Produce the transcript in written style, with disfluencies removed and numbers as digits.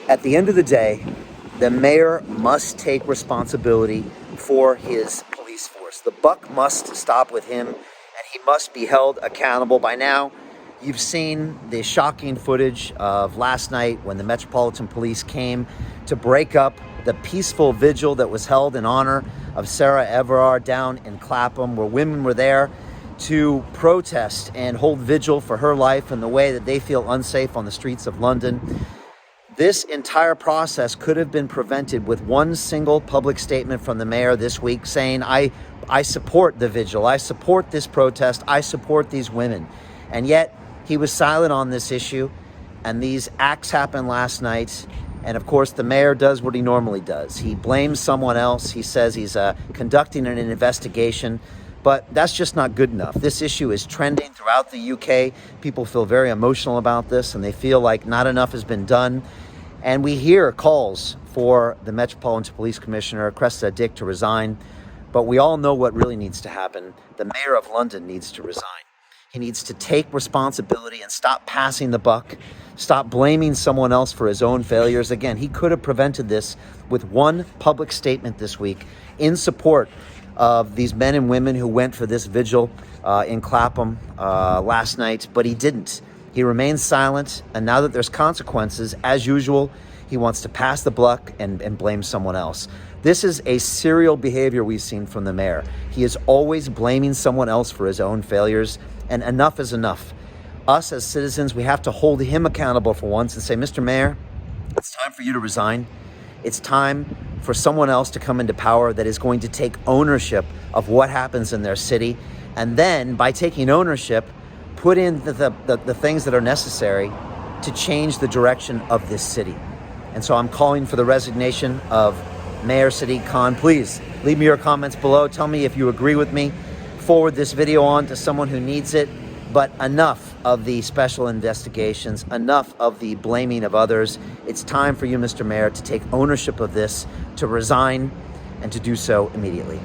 At the end of the day, the mayor must take responsibility for his police force. The buck must stop with him, and he must be held accountable. By now, you've seen the shocking footage of last night when the Metropolitan Police came to break up the peaceful vigil that was held in honor of Sarah Everard down in Clapham, where women were there to protest and hold vigil for her life and the way that they feel unsafe on the streets of London. This entire process could have been prevented with one single public statement from the mayor this week saying, I support the vigil, I support this protest, I support these women. And yet he was silent on this issue, and these acts happened last night. And of course, the mayor does what he normally does. He blames someone else. He says he's conducting an investigation, but that's just not good enough. This issue is trending throughout the UK. People feel very emotional about this, and they feel like not enough has been done. And we hear calls for the Metropolitan Police Commissioner, Sadiq, to resign. But we all know what really needs to happen. The mayor of London needs to resign. He needs to take responsibility and stop passing the buck. Stop blaming someone else for his own failures. Again, he could have prevented this with one public statement this week in support of these men and women who went for this vigil in Clapham last night, but he didn't. He remains silent, and now that there's consequences, as usual, he wants to pass the buck and blame someone else. This is a serial behavior we've seen from the mayor. He is always blaming someone else for his own failures, and enough is enough. Us as citizens, we have to hold him accountable for once and say, Mr. Mayor, it's time for you to resign. It's time for someone else to come into power that is going to take ownership of what happens in their city, and then by taking ownership, put in the things that are necessary to change the direction of this city. And so I'm calling for the resignation of Mayor Sadiq Khan. Please leave me your comments below. Tell me if you agree with me. Forward this video on to someone who needs it. But enough of the special investigations, enough of the blaming of others. It's time for you, Mr. Mayor, to take ownership of this, to resign, and to do so immediately.